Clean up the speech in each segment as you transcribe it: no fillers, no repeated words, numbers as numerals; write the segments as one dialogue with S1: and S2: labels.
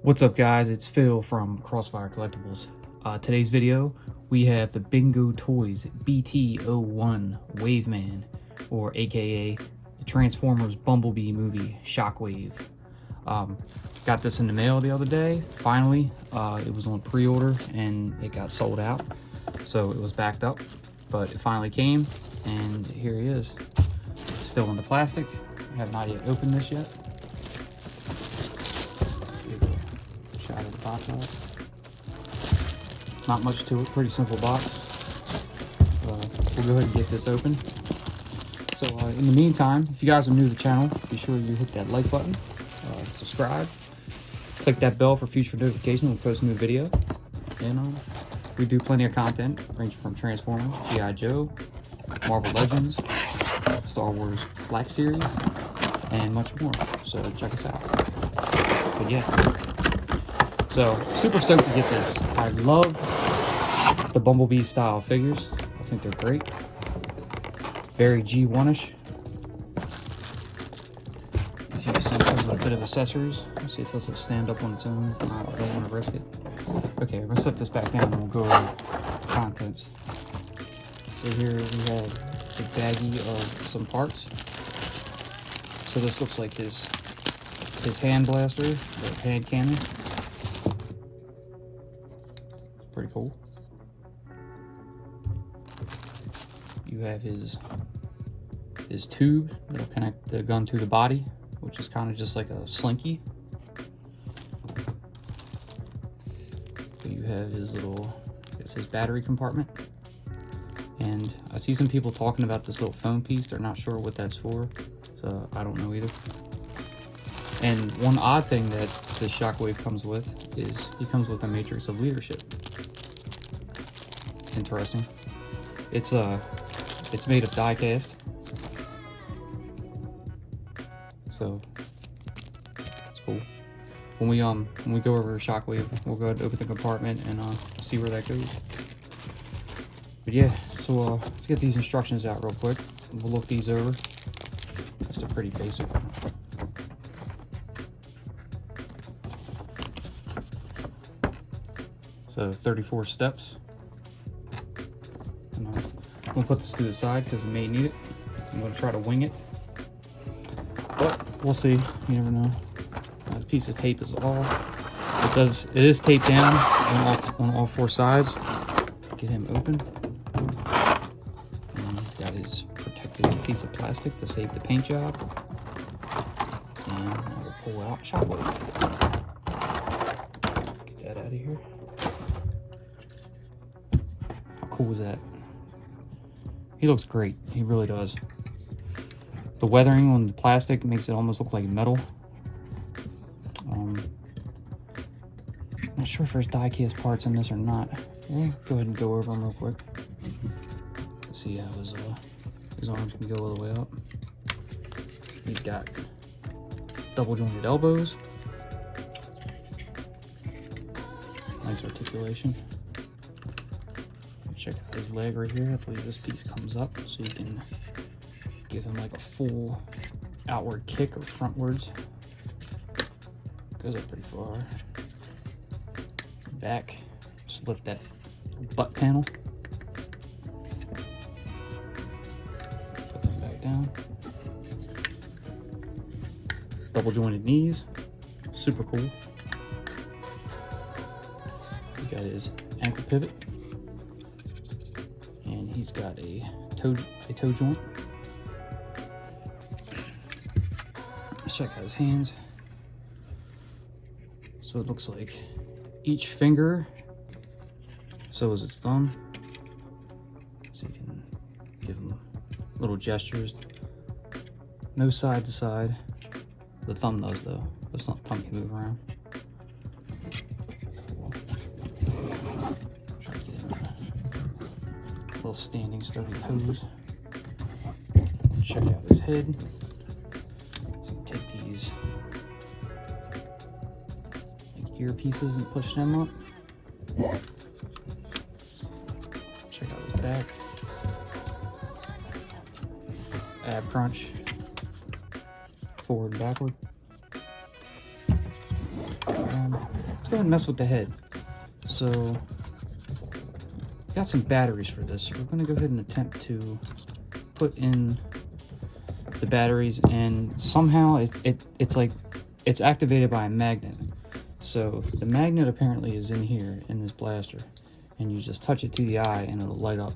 S1: What's up guys, it's Phil from Crossfire Collectibles. Today's video, we have the Bingo Toys BT-01 Waveman, or aka the Transformers Bumblebee movie Shockwave. Got this in the mail the other day, finally. It was on pre-order and it got sold out, so it was backed up, but it finally came and here he is. Still in the plastic. I have not yet opened this yet. Out of the box out. Not much to it, pretty simple box. We'll go ahead and get this open. So in the meantime, if you guys are new to the channel, be sure you hit that like button, subscribe, click that bell for future notifications when we post a new video. And we do plenty of content ranging from Transformers, G.I. Joe, Marvel Legends, Star Wars Black Series, and much more. So check us out. But yeah. So, super stoked to get this. I love the Bumblebee style figures. I think they're great. Very G1-ish. As you can see, it comes with a bit of accessories. Let's see if this will stand up on its own. I don't want to risk it. Okay, we're going to set this back down and we'll go over the contents. So here we have a baggie of some parts. So this looks like his hand blaster, or hand cannon. Pretty cool. You have his tube that'll connect the gun to the body, which is kind of just like a slinky. So you have his little, it's his battery compartment. And I see some people talking about this little phone piece. They're not sure what that's for, so I don't know either. And one odd thing that this Shockwave comes with is he comes with a matrix of leadership. Interesting. It's made of die cast, so it's cool. When we go over Shockwave, we'll go ahead and open the compartment and see where that goes. But yeah, so let's get these instructions out real quick. We'll look these over. Just a pretty basic. So 34 steps. And I'm going to put this to the side because I may need it. I'm going to try to wing it, but we'll see. You never know. The piece of tape is off. It is taped down on all four sides. Get him open. And he's got his protective piece of plastic to save the paint job. And I will pull out Shockwave. Get that out of here. How cool is that? He looks great. He really does. The weathering on the plastic makes it almost look like metal. Not sure if there's die cast parts in this or not. We'll go ahead and go over them real quick. Let's see how his arms can go all the way up. He's got double jointed elbows. Nice articulation. Check out his leg right here. I believe this piece comes up so you can give him like a full outward kick or frontwards. Goes up pretty far. Back, just lift that butt panel. Put them back down. Double jointed knees, super cool. He's got his ankle pivot. And he's got a toe joint. Let's check out his hands. So it looks like each finger, so is its thumb. So you can give him little gestures. No side to side. The thumb does though. The thumb can move around. Little standing sturdy pose. Check out his head. So you take these like ear pieces and push them up. Check out his back. Ab crunch. Forward and backward. let's go ahead and mess with the head. So, got some batteries for this. We're going to go ahead and attempt to put in the batteries, and somehow it's like it's activated by a magnet. So the magnet apparently is in here in this blaster, and you just touch it to the eye and it'll light up.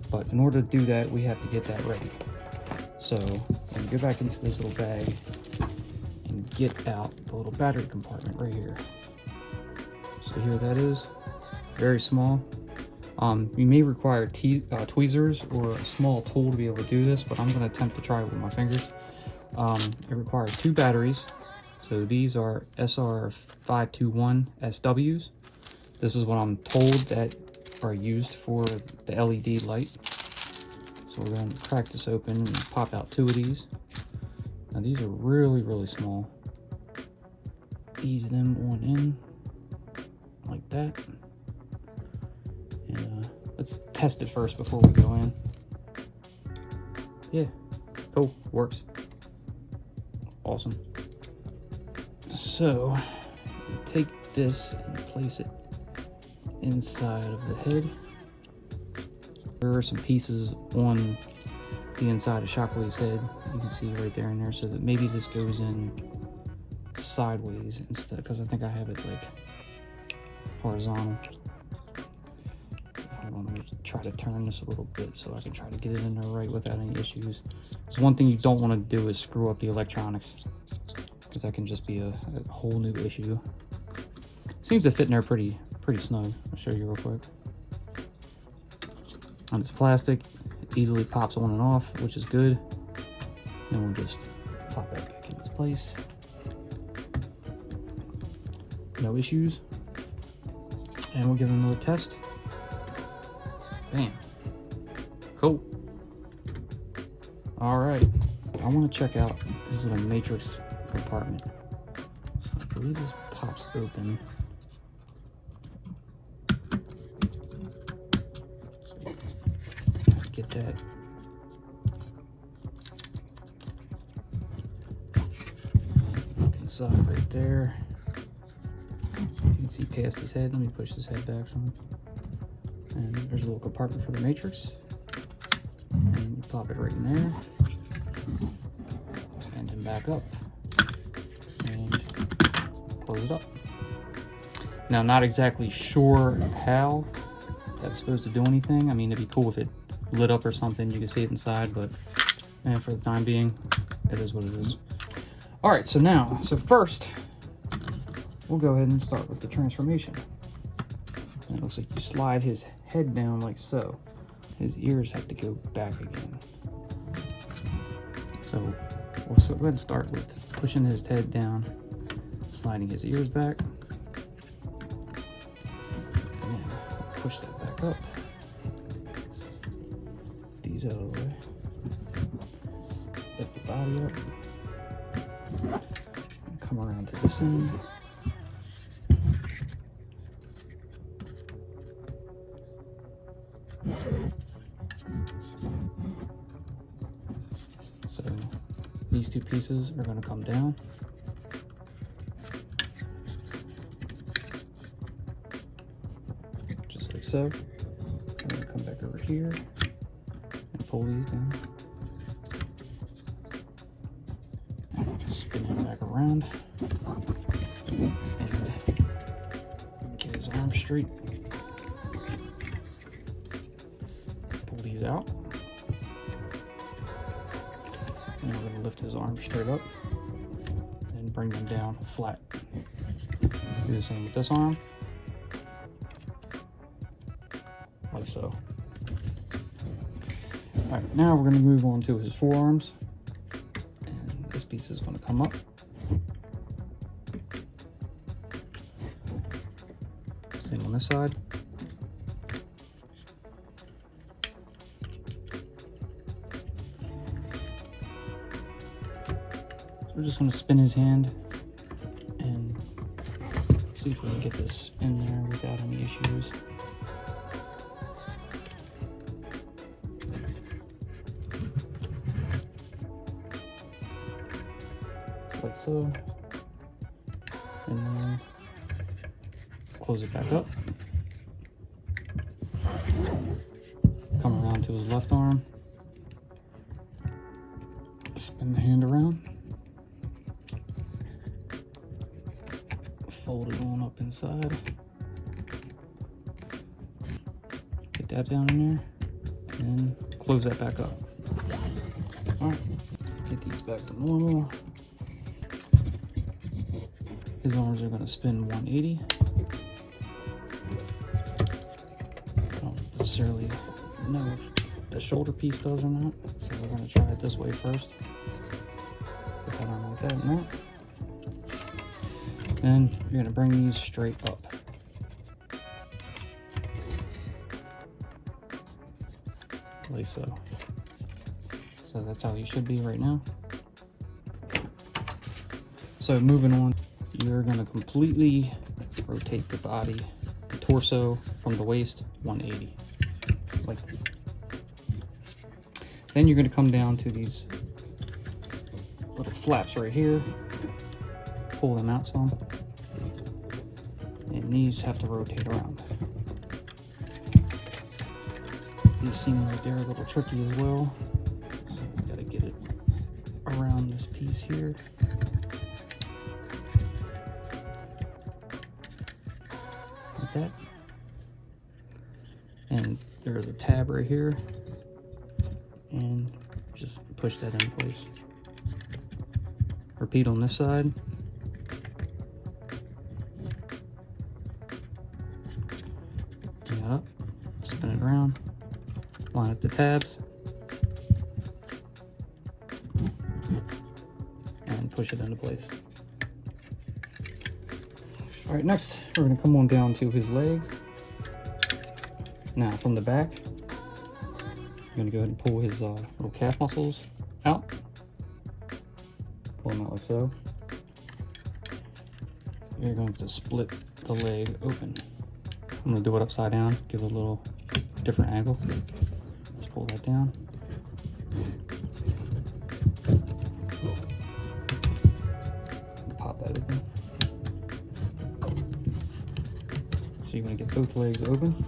S1: But in order to do that, we have to get that ready. So I'm going to go back into this little bag and get out the little battery compartment right here. So here that is, very small. You may require tweezers or a small tool to be able to do this, but I'm going to attempt to try it with my fingers. It requires 2 batteries. So these are SR521 SWs. This is what I'm told that are used for the LED light. So we're going to crack this open and pop out 2 of these. Now these are really, really small. Ease them on in like that. And let's test it first before we go in. Yeah, cool, works. Awesome. So, take this and place it inside of the head. There are some pieces on the inside of Shockwave's head. You can see right there and there, so that maybe this goes in sideways instead, because I think I have it like horizontal. I'm going to try to turn this a little bit so I can try to get it in there right without any issues. So one thing you don't want to do is screw up the electronics, because that can just be a whole new issue. Seems to fit in there pretty snug. I'll show you real quick. And it's plastic, it easily pops on and off, which is good. Then we'll just pop that back into place. No issues. And we'll give it another test. Bam. Cool. All right. I want to check out this little matrix compartment. So I believe this pops open. So get that. Look inside right there. You can see past his head. Let me push his head back some. And there's a little compartment for the matrix. And you pop it right in there. And then back up. And close it up. Now, not exactly sure how that's supposed to do anything. I mean, it'd be cool if it lit up or something. You can see it inside, but for the time being, it is what it is. All right, so first, we'll go ahead and start with the transformation. And it looks like you slide his head down like so. His ears have to go back again. So we'll go ahead and start with pushing his head down, sliding his ears back, and push that back up. These out of the way. Lift the body up. And come around to this end. So these 2 pieces are going to come down. Just like so. I'm going to come back over here and pull these down. And spin him back around. And get his arm straight. Pull these out. And we're going to lift his arms straight up and bring them down flat. Do the same with this arm. Like so. Alright, now we're going to move on to his forearms. And this piece is going to come up. Same on this side. We're just going to spin his hand and see if we can get this in there without any issues. Like so. And then close it back up. Come around to his left arm. Spin the hand around. Fold it on up inside. Get that down in there. And close that back up. Alright. Get these back to normal. His arms are going to spin 180. I don't necessarily know if the shoulder piece does or not, so we're going to try it this way first. Put that on like that and that. And you're going to bring these straight up. Like so. So that's how you should be right now. So moving on, you're going to completely rotate the body, the torso from the waist 180, like this. Then you're going to come down to these little flaps right here, pull them out some, and these have to rotate around. These seem like they're a little tricky as well, so we got to get it around this piece here. Like that. And there's a tab right here, and just push that in place. Repeat on this side. Bring that up, spin it around, line up the tabs, and push it into place. All right, next we're going to come on down to his legs. Now from the back, I'm going to go ahead and pull his little calf muscles out. Pull them out like so. You're going to split the leg open. I'm going to do it upside down, give it a little different angle. Just pull that down. Pop that open. So you're going to get both legs open.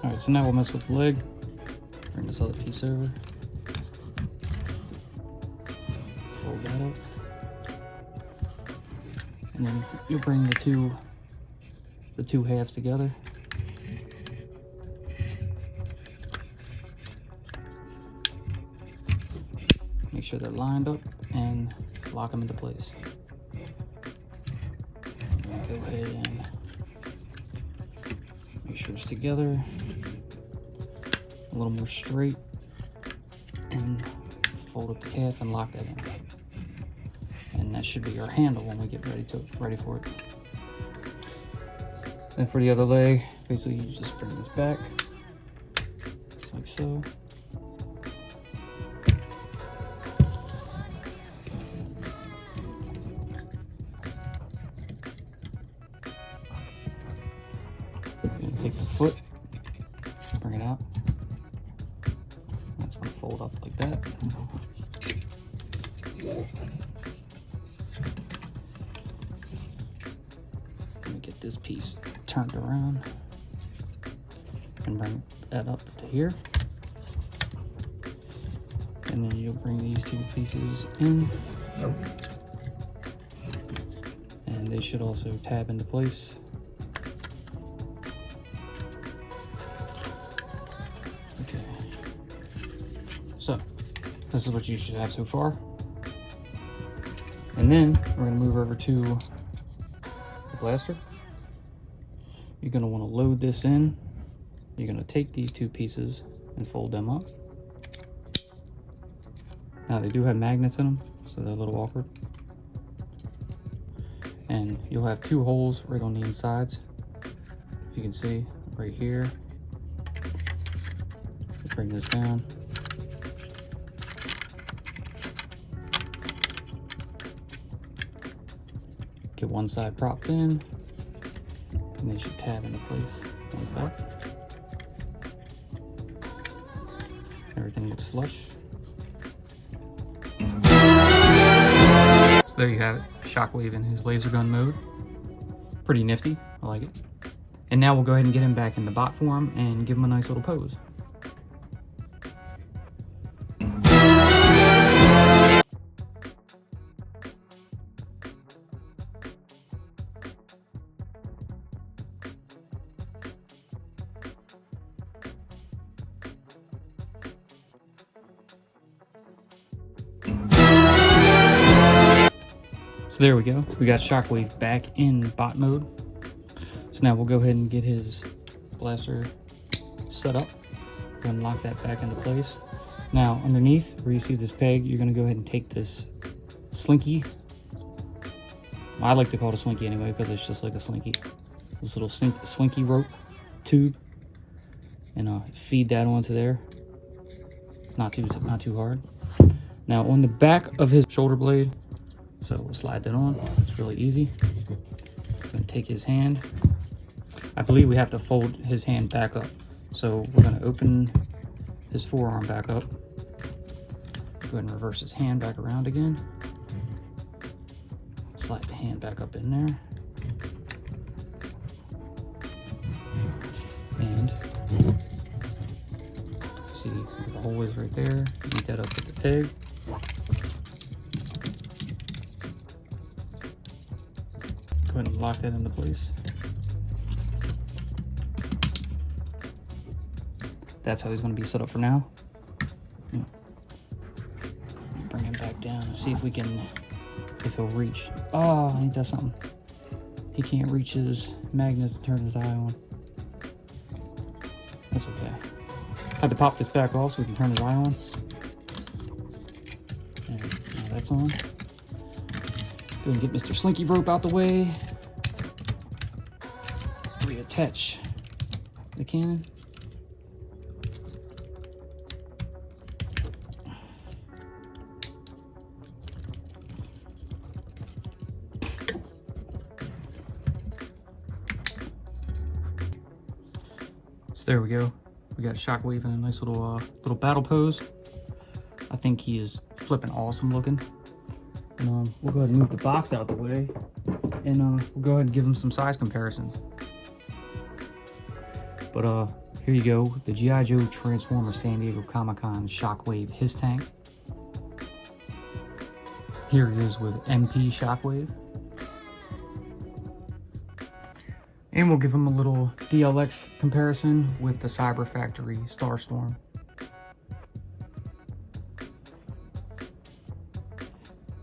S1: Alright, so now we'll mess with the leg. Bring this other piece over. Fold that up. And then you'll bring the two halves together. Make sure they're lined up and lock them into place. Go ahead and make sure it's together, a little more straight, and fold up the calf and lock that in. And that should be our handle when we get ready for it. Then for the other leg, basically you just bring this back, like so. Take the foot, bring it out. That's going to fold up like that. Let me get this piece turned around and bring that up to here. And then you'll bring these two pieces in. And they should also tab into place. So, this is what you should have so far. And then we're going to move over to the blaster. You're going to want to load this in. You're going to take these two pieces and fold them up. Now they do have magnets in them, so they're a little awkward. And you'll have two holes right on the insides. If you can see, right here. Let's bring this down. Get one side propped in, and they should tab into place like that. Everything looks flush. So there you have it, Shockwave in his laser gun mode. Pretty nifty. I like it. And now we'll go ahead and get him back in the bot form and give him a nice little pose. So there we go. We got Shockwave back in bot mode. So now we'll go ahead and get his blaster set up. Go and lock that back into place. Now underneath where you see this peg, you're going to go ahead and take this slinky. I like to call it a slinky anyway because it's just like a slinky. This little slinky rope tube, and feed that onto there. Not too hard. Now on the back of his shoulder blade, so we'll slide that on. It's really easy. I'm gonna take his hand. I believe we have to fold his hand back up. So we're gonna open his forearm back up. Go ahead and reverse his hand back around again. Slide the hand back up in there. And see where the hole is right there. Meet that up with the peg. Go ahead and lock that into place. That's how he's going to be set up for now. Bring him back down and see if we can, if he'll reach. Oh, ain't that something? He can't reach his magnet to turn his eye on. That's okay. Had to pop this back off so we can turn his eye on. And now that's on. Go and get Mr. Slinky Rope out the way. Reattach the cannon. So there we go. We got Shockwave in a nice little battle pose. I think he is flipping awesome looking. And we'll go ahead and move the box out the way, and we'll go ahead and give him some size comparisons. But here you go, the G.I. Joe Transformers San Diego Comic-Con Shockwave His Tank. Here he is with MP Shockwave. And we'll give him a little DLX comparison with the Cyber Factory Starstorm.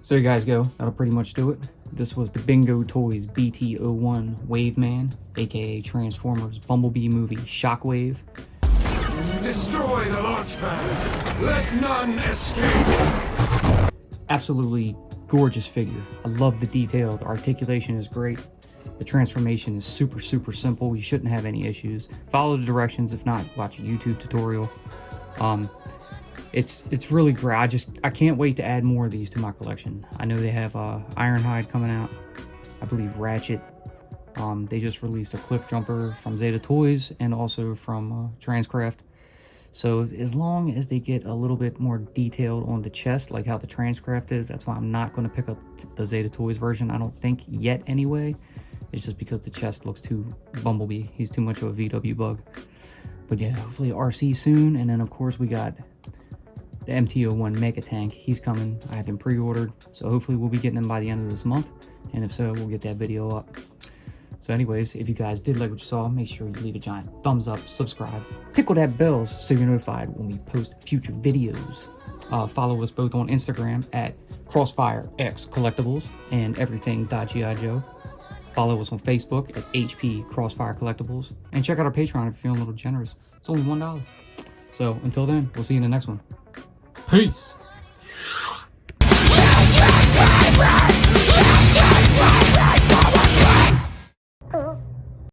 S1: So there you guys go. That'll pretty much do it. This was the Bingo Toys BT-01 Wave Man, aka Transformers Bumblebee movie Shockwave.
S2: Destroy the launch pad. Let none escape.
S1: Absolutely gorgeous figure. I love the detail. The articulation is great. The transformation is super simple. You shouldn't have any issues. Follow the directions. If not, watch a YouTube tutorial. It's really great. I can't wait to add more of these to my collection. I know they have Ironhide coming out. I believe Ratchet. They just released a Cliff Jumper from Zeta Toys and also from Transcraft. So as long as they get a little bit more detailed on the chest, like how the Transcraft is, that's why I'm not going to pick up the Zeta Toys version. I don't think yet anyway. It's just because the chest looks too Bumblebee. He's too much of a VW bug. But yeah, hopefully RC soon. And then of course we got the MT-01 Mega Tank. He's coming. I have him pre-ordered. So hopefully we'll be getting him by the end of this month. And if so, we'll get that video up. So anyways, if you guys did like what you saw, make sure you leave a giant thumbs up, subscribe, tickle that bell so you're notified when we post future videos. Follow us both on Instagram at CrossfireX Collectibles and everything.GI Joe. Follow us on Facebook at HP Crossfire Collectibles. And check out our Patreon if you're feeling a little generous. It's only $1. So until then, we'll see you in the next one. Peace!